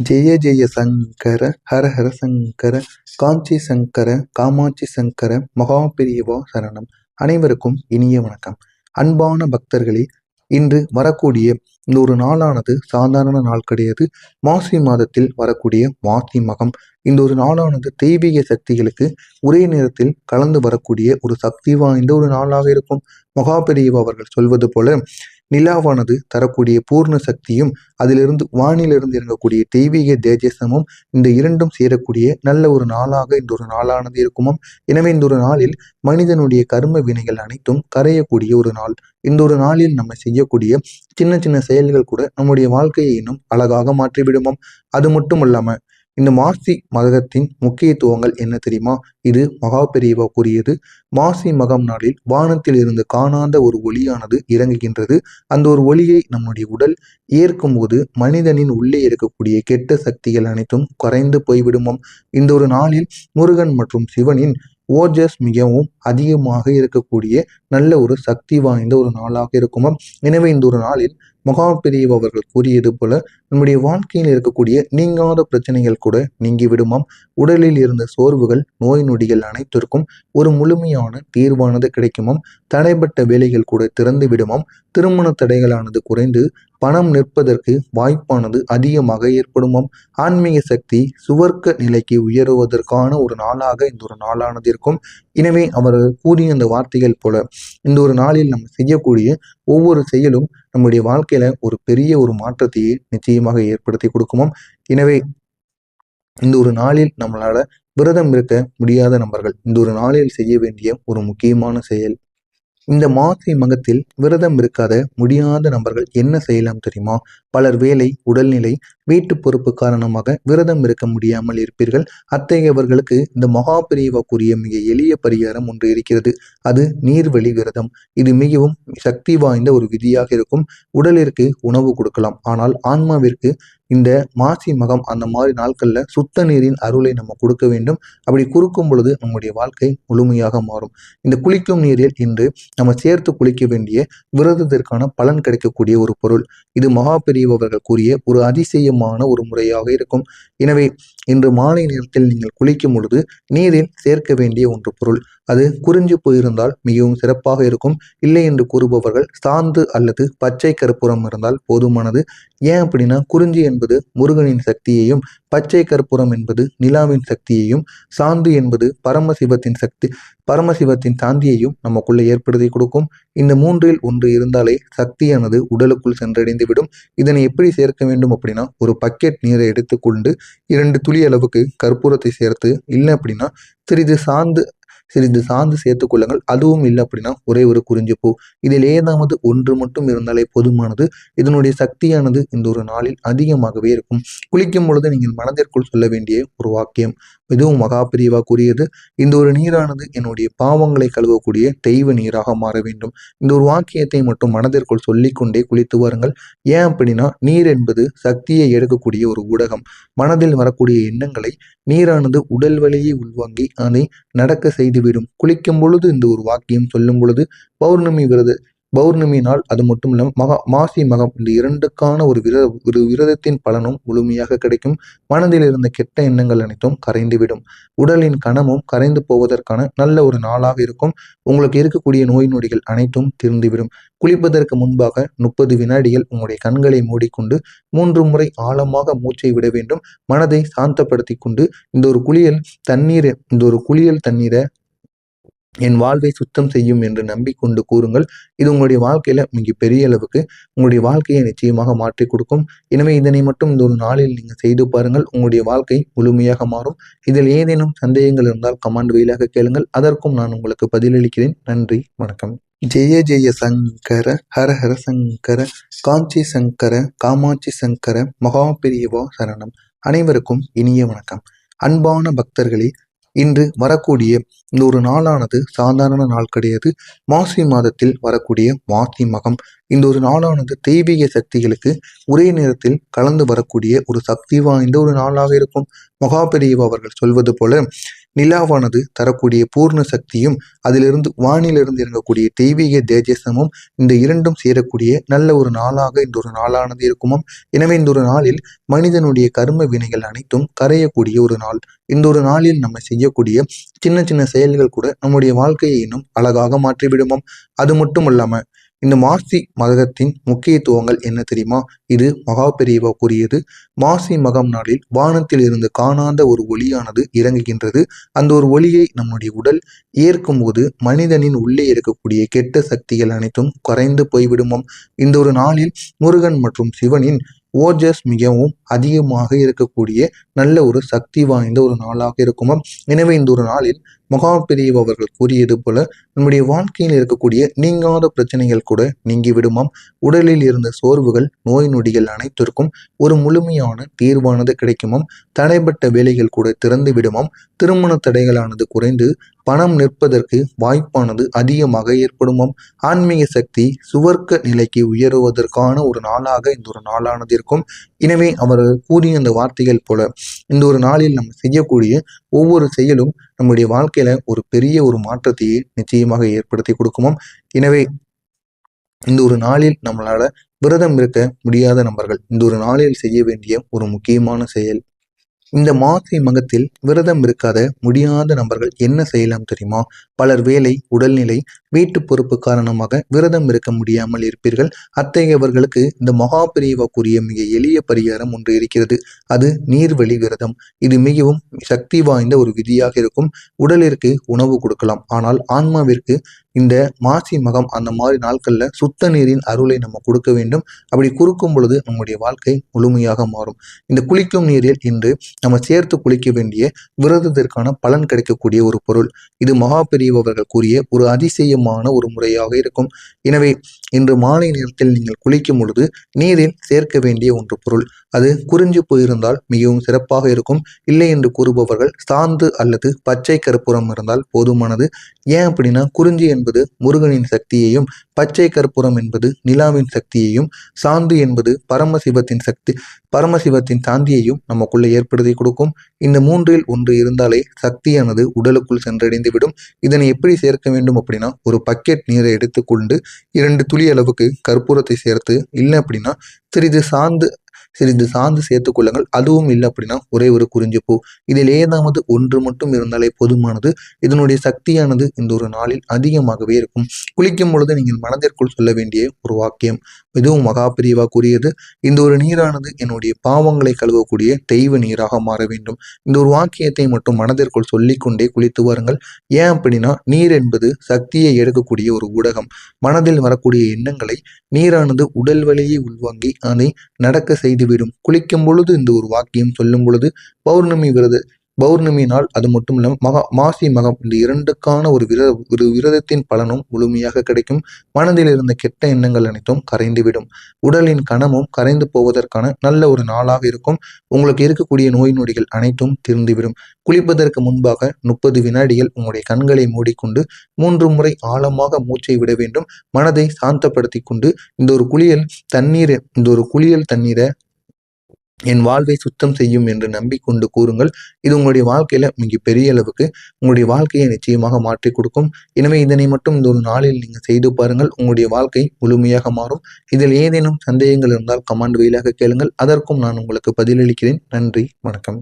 ஜெய ஜெய சங்கர ஹர ஹர சங்கர காஞ்சி சங்கர காமாட்சி சங்கர மகா பெரியவா சரணம். அனைவருக்கும் இனிய வணக்கம். அன்பான பக்தர்களே, இன்று வரக்கூடிய இந்த ஒரு நாளானது சாதாரண நாள் கிடையாது. மாசி மாதத்தில் வரக்கூடிய மாசி மகம் இந்த ஒரு நாளானது தெய்வீக சக்திகளுக்கு ஒரே நேரத்தில் கலந்து வரக்கூடிய ஒரு சக்தி வாய்ந்த ஒரு நாளாக இருக்கும். மகா பெரியவா அவர்கள் சொல்வது போல நிலாவானது தரக்கூடிய பூர்ண சக்தியும் அதிலிருந்து வானிலிருந்து இறங்கக்கூடிய தெய்வீக தேஜசமும் இந்த இரண்டும் சேரக்கூடிய நல்ல ஒரு நாளாக இந்த ஒரு நாளானது இருக்குமாம். எனவே இந்த ஒரு நாளில் மனிதனுடைய கர்ம வினைகள் அனைத்தும் கரையக்கூடிய ஒரு நாள். இந்த ஒரு நாளில் நம்ம செய்யக்கூடிய சின்ன சின்ன செயல்கள் கூட நம்முடைய வாழ்க்கையை இன்னும் அழகாக மாற்றிவிடுமாம். அது மட்டும் இல்லாம இந்த மாசி மகத்தின் முக்கியத்துவங்கள் என்ன தெரியுமா? இது மகா பெரியவா கூறியது. மாசி மகம் நாளில் வானத்தில் இருந்து காணாத ஒரு ஒளியானது இறங்குகின்றது. அந்த ஒரு ஒளியை நம்முடைய உடல் ஏற்கும் போது மனிதனின் உள்ளே இருக்கக்கூடிய கெட்ட சக்திகள் அனைத்தும் குறைந்து போய்விடுமாம். இந்த ஒரு நாளில் முருகன் மற்றும் சிவனின் ஓஜஸ் மிகவும் அதிகமாக இருக்கக்கூடிய நல்ல ஒரு சக்தி வாய்ந்த ஒரு நாளாக இருக்குமாம். எனவே இந்த ஒரு நாளில் மகா பெரியவா அவர்கள் கூறியது போல நம்முடைய வாழ்க்கையில் இருக்கக்கூடிய நீங்காத பிரச்சனைகள் கூட நீங்கி விடுமாம். உடலில் இருந்த சோர்வுகள் நோய் நொடிகள் அனைத்திற்கும் ஒரு முழுமையான தீர்வானது கிடைக்குமாம். தடைப்பட்ட வேலைகள் கூட திறந்து விடுமாம். திருமண தடைகளானது குறைந்து பணம் நிற்பதற்கு வாய்ப்பானது அதிகமாக ஏற்படுமாம். ஆன்மீக சக்தி சுவர்க்க நிலைக்கு உயருவதற்கான ஒரு நாளாக இந்த ஒரு நாளானது இருக்கும். எனவே அவர்கள் கூறிய அந்த வார்த்தைகள் போல இந்த ஒரு நாளில் நம்ம செய்யக்கூடிய ஒவ்வொரு செயலும் நம்முடைய வாழ்க்கையில ஒரு பெரிய ஒரு மாற்றத்தையே நிச்சயமாக ஏற்படுத்தி கொடுக்குமாம். எனவே இந்த ஒரு நாளில் நம்மளால விரதம் இருக்க முடியாத நபர்கள் இந்த ஒரு நாளில் செய்ய வேண்டிய ஒரு முக்கியமான செயல், இந்த மாசி மகத்தில் விரதம் இருக்காத முடியாத நபர்கள் என்ன செய்யலாம் தெரியுமா? பலர் வேலை, உடல்நிலை, வீட்டு பொறுப்பு காரணமாக விரதம் இருக்க முடியாமல் இருப்பீர்கள். அத்தகையவர்களுக்கு இந்த மகா பெரியவா கூறிய மிக எளிய பரிகாரம் ஒன்று இருக்கிறது. அது நீர்வழி விரதம். இது மிகவும் சக்தி வாய்ந்த ஒரு விதியாக இருக்கும். உடலிற்கு உணவு கொடுக்கலாம், ஆனால் ஆன்மாவிற்கு இந்த மாசி மகம் அந்த மாதிரி நாட்கள்ல சுத்த நீரின் அருளை நம்ம கொடுக்க வேண்டும். அப்படி கொடுக்கும் பொழுது நம்முடைய வாழ்க்கை முழுமையாக மாறும். இந்த குளிக்கும் நீரில் இன்று நம்ம சேர்த்து குளிக்க வேண்டிய விரதத்திற்கான பலன் கிடைக்கக்கூடிய ஒரு பொருள். இது மகா பெரியவர்கள் கூறிய ஒரு அதிசயமான ஒரு முறையாக இருக்கும். எனவே இன்று மாலை நேரத்தில் நீங்கள் குளிக்கும் பொழுது நீரில் சேர்க்க வேண்டிய ஒன்று பொருள். அது குறிஞ்சு போயிருந்தால் மிகவும் சிறப்பாக இருக்கும். இல்லை என்று கூறுபவர்கள் சாந்து அல்லது பச்சை கற்பூரம் இருந்தால் போதுமானது. ஏன் அப்படின்னா, குறிஞ்சி என்பது முருகனின் சக்தியையும், பச்சை கற்பூரம் என்பது நிலாவின் சக்தியையும், சாந்து என்பது பரமசிவத்தின் சாந்தியையும் நமக்குள்ள ஏற்படுத்தி கொடுக்கும். இந்த மூன்றில் ஒன்று இருந்தாலே சக்தியானது உடலுக்குள் சென்றடைந்து விடும். இதனை எப்படி சேர்க்க வேண்டும் அப்படின்னா, ஒரு பக்கெட் நீரை எடுத்துக்கொண்டு 2 துளி அளவுக்கு கற்பூரத்தை சேர்த்து, இல்லை அப்படின்னா சிறிது சாந்து சேர்த்துக் கொள்ளுங்கள். அதுவும் இல்லை அப்படின்னா ஒரே ஒரு குறிஞ்சி பூ, இதில் ஏதாவது ஒன்று மட்டும் இருந்தாலே போதுமானது. இதனுடைய சக்தியானது இந்த ஒரு நாளில் அதிகமாகவே இருக்கும். குளிக்கும் பொழுது நீங்கள் மனதிற்குள் சொல்ல வேண்டிய ஒரு வாக்கியம், இதுவும் மகா பெரியவா கூறியது. இந்த ஒரு நீரானது என்னுடைய பாவங்களை கழுவக்கூடிய தெய்வ நீராக மாற வேண்டும். இந்த ஒரு வாக்கியத்தை மட்டும் மனதிற்குள் சொல்லிக்கொண்டே குளித்து வாருங்கள். ஏன் அப்படின்னா, நீர் என்பது சக்தியை எடுக்கக்கூடிய ஒரு ஊடகம். மனதில் வரக்கூடிய எண்ணங்களை நீரானது உடல் வழியே உள்வாங்கி அதை நடக்க செய்துவிடும். குளிக்கும் பொழுது இந்த ஒரு வாக்கியம் சொல்லும் பொழுது பௌர்ணமி நாள், அது மட்டும் இல்லாமல் மாசி மகம், இந்த இரண்டுக்கான ஒரு விரதத்தின் பலனும் முழுமையாக கிடைக்கும். மனதில் இருந்த கெட்ட எண்ணங்கள் அனைத்தும் கரைந்துவிடும். உடலின் கனமும் கரைந்து போவதற்கான நல்ல ஒரு நாளாக இருக்கும். உங்களுக்கு இருக்கக்கூடிய நோய் நொடிகள் அனைத்தும் தீர்ந்துவிடும். குளிப்பதற்கு முன்பாக 30 வினாடிகள் உங்களுடைய கண்களை மூடிக்கொண்டு 3 முறை ஆழமாக மூச்சை விட வேண்டும். மனதை சாந்தப்படுத்தி கொண்டு இந்த ஒரு குளியல் தண்ணீரை என் வாழ்வை சுத்தம் செய்யும் என்று நம்பிக்கொண்டு கூறுங்கள். இது உங்களுடைய வாழ்க்கையில மிக பெரிய அளவுக்கு உங்களுடைய வாழ்க்கையை நிச்சயமாக மாற்றி கொடுக்கும். எனவே இதனை மட்டும் இந்த ஒரு நாளில் நீங்கள் செய்து பாருங்கள். உங்களுடைய வாழ்க்கை முழுமையாக மாறும். இதில் ஏதேனும் சந்தேகங்கள் இருந்தால் கமெண்ட் வழியாக கேளுங்கள். அதற்கும் நான் உங்களுக்கு பதிலளிக்கிறேன். நன்றி, வணக்கம். ஜெய ஜெய சங்கர ஹர ஹர சங்கர காஞ்சி சங்கர காமாட்சி சங்கர மகா பெரியவா சரணம். அனைவருக்கும் இனிய வணக்கம். அன்பான பக்தர்களே, இன்று வரக்கூடிய இந்த ஒரு நாளானது சாதாரண நாள் கிடையாது. மாசி மாதத்தில் வரக்கூடிய மாசி மகம் இந்த ஒரு நாளானது தெய்வீக சக்திகளுக்கு ஒரே நேரத்தில் கலந்து வரக்கூடிய ஒரு சக்தி வாய்ந்த ஒரு நாளாக இருக்கும். மகா பெரியவா அவர்கள் சொல்வது போல நிலாவானது தரக்கூடிய பூர்ண சக்தியும் அதிலிருந்து வானிலிருந்து இறங்கக்கூடிய தெய்வீக தேஜசமும் இந்த இரண்டும் சேரக்கூடிய நல்ல ஒரு நாளாக இந்த ஒரு நாளானது இருக்குமாம். எனவே இந்த ஒரு நாளில் மனிதனுடைய கர்ம வினைகள் அனைத்தும் கரையக்கூடிய ஒரு நாள். இந்த ஒரு நாளில் நம்ம செய்யக்கூடிய சின்ன சின்ன செயல்கள் கூட நம்முடைய வாழ்க்கையை இன்னும் அழகாக மாற்றிவிடுமாம். அது மட்டும் இல்லாம இந்த மாசி மகத்தின் முக்கியத்துவங்கள் என்ன தெரியுமா? இது மகா பெரியவா கூறியது. மாசி மகம் நாளில் வானத்தில் இருந்து காணாத ஒரு ஒளியானது இறங்குகின்றது. அந்த ஒரு ஒளியை நம்முடைய உடல் ஏற்கும் போது மனிதனின் உள்ளே இருக்கக்கூடிய கெட்ட சக்திகள் அனைத்தும் குறைந்து போய்விடுமாம். இந்த ஒரு நாளில் முருகன் மற்றும் சிவனின் ஓஜஸ் மிகவும் அதிகமாக இருக்கக்கூடிய நல்ல ஒரு சக்தி வாய்ந்த ஒரு நாளாக இருக்குமாம். எனவே இந்த ஒரு நாளில் மகா பெரியவா அவர்கள் கூறியது போல நம்முடைய வாழ்க்கையில் இருக்கக்கூடிய நீங்காத பிரச்சனைகள் கூட நீங்கி விடுமாம். உடலில் இருந்த சோர்வுகள், நோய் நொடிகள் அனைத்திற்கும் ஒரு முழுமையான தீர்வானது கிடைக்குமாம். தடைப்பட்ட வேலைகள் கூட திறந்து விடுமாம். திருமண தடைகளானது குறைந்து பணம் நிற்பதற்கு வாய்ப்பானது அதிகமாக ஏற்படுமாம். ஆன்மீக சக்தி சுவர்க்க நிலைக்கு உயருவதற்கான ஒரு நாளாக இந்த ஒரு நாளானது இருக்கும். எனவே அவர்கள் கூறிய அந்த வார்த்தைகள் போல இந்த ஒரு நாளில் நம்ம செய்யக்கூடிய ஒவ்வொரு செயலும் நம்முடைய வாழ்க்கையில ஒரு பெரிய ஒரு மாற்றத்தையே நிச்சயமாக ஏற்படுத்தி கொடுக்குமாம். எனவே இந்த ஒரு நாளில் நம்மளால விரதம் இருக்க முடியாத நபர்கள் இந்த ஒரு நாளில் செய்ய வேண்டிய ஒரு முக்கியமான செயல், இந்த மாசி மகத்தில் விரதம் இருக்காத முடியாத நபர்கள் என்ன செய்யலாம் தெரியுமா? பலர் வேலை, உடல்நிலை, வீட்டு பொறுப்பு காரணமாக விரதம் இருக்க முடியாமல் இருப்பீர்கள். அத்தகையவர்களுக்கு இந்த மகா பெரியவா கூறிய மிக எளிய பரிகாரம் ஒன்று இருக்கிறது. அது நீர்வழி விரதம். இது மிகவும் சக்தி வாய்ந்த ஒரு விதியாக இருக்கும். உடலிற்கு உணவு கொடுக்கலாம், ஆனால் ஆன்மாவிற்கு இந்த மாசி மகம் அந்த மாதிரி நாட்கள்ல சுத்த நீரின் அருளை நம்ம கொடுக்க வேண்டும். அப்படி கொடுக்கும் பொழுது நம்முடைய வாழ்க்கை முழுமையாக மாறும். இந்த குளிக்கும் நீரில் இன்று நம்ம சேர்த்து குளிக்க வேண்டிய விரதத்திற்கான பலன் கிடைக்கக்கூடிய ஒரு பொருள். இது மகா பெரியவர்கள் கூறிய ஒரு அதிசயமான ஒரு முறையாக இருக்கும். எனவே இன்று மாலை நேரத்தில் நீங்கள் குளிக்கும் பொழுது நீரில் சேர்க்க வேண்டிய ஒன்று பொருள், அது குறிஞ்சு போயிருந்தால் மிகவும் சிறப்பாக இருக்கும். இல்லை என்று கூறுபவர்கள் சாந்து அல்லது பச்சை கற்பூரம் இருந்தால் போதுமானது. ஏன் அப்படின்னா, குறிஞ்சி என்பது முருகனின் சக்தியையும், பச்சை கற்பூரம் என்பது நிலாவின் சக்தியையும், சாந்து என்பது பரமசிவத்தின் சாந்தியையும் நமக்குள்ள ஏற்படுத்தி கொடுக்கும். இந்த மூன்றில் ஒன்று இருந்தாலே சக்தியானது உடலுக்குள் சென்றடைந்துவிடும். இதனை எப்படி சேர்க்க வேண்டும் அப்படின்னா, ஒரு பக்கெட் நீரை எடுத்துக்கொண்டு 2 துளி அளவுக்கு கற்பூரத்தை சேர்த்து, இல்லை அப்படின்னா சிறிது சாந்து சேர்த்துக் கொள்ளுங்கள். அதுவும் இல்லை அப்படின்னா ஒரே ஒரு குறிஞ்சி பூ, இதில் ஏதாவது ஒன்று மட்டும் இருந்தாலே போதுமானது. இதனுடைய சக்தியானது இந்த ஒரு நாளில் அதிகமாகவே இருக்கும். குளிக்கும் பொழுது நீங்கள் மனதிற்குள் சொல்ல வேண்டிய ஒரு வாக்கியம், இதுவும் மகா பெரியவா கூறியது. இந்த ஒரு நீரானது என்னுடைய பாவங்களை கழுவக்கூடிய தெய்வ நீராக மாற வேண்டும். இந்த ஒரு வாக்கியத்தை மட்டும் மனதிற்குள் சொல்லிக்கொண்டே குளித்து வாருங்கள். ஏன் அப்படின்னா, நீர் என்பது சக்தியை எடுக்கக்கூடிய ஒரு ஊடகம். மனதில் வரக்கூடிய எண்ணங்களை நீரானது உடல் வழியே உள்வாங்கி அதை நடக்க செய்துவிடும். குளிக்கும் பொழுது இந்த ஒரு வாக்கியம் சொல்லும் பொழுது பௌர்ணமி நாள், அது மட்டும் இல்லாமல் மாசி மகம், இந்த இரண்டுக்கான ஒரு விரதத்தின் பலனும் முழுமையாக கிடைக்கும். மனதில் இருந்த கெட்ட எண்ணங்கள் அனைத்தும் கரைந்துவிடும். உடலின் கனமும் கரைந்து போவதற்கான நல்ல ஒரு நாளாக இருக்கும். உங்களுக்கு இருக்கக்கூடிய நோய் நொடிகள் அனைத்தும் தீர்ந்துவிடும். குளிப்பதற்கு முன்பாக 30 வினாடிகள் உங்களுடைய கண்களை மூடிக்கொண்டு 3 முறை ஆழமாக மூச்சை விட வேண்டும். மனதை சாந்தப்படுத்தி கொண்டு இந்த ஒரு குளியல் தண்ணீரை என் வாழ்வை சுத்தம் செய்யும் என்று நம்பிக்கொண்டு கூறுங்கள். இது உங்களுடைய வாழ்க்கையில மிக பெரிய அளவுக்கு உங்களுடைய வாழ்க்கையை நிச்சயமாக மாற்றி கொடுக்கும். எனவே இதனை மட்டும் இந்த ஒரு நாளில் நீங்கள் செய்து பாருங்கள். உங்களுடைய வாழ்க்கை முழுமையாக மாறும். இதில் ஏதேனும் சந்தேகங்கள் இருந்தால் கமெண்ட் வாயிலாக கேளுங்கள். அதற்கும் நான் உங்களுக்கு பதிலளிக்கிறேன். நன்றி, வணக்கம்.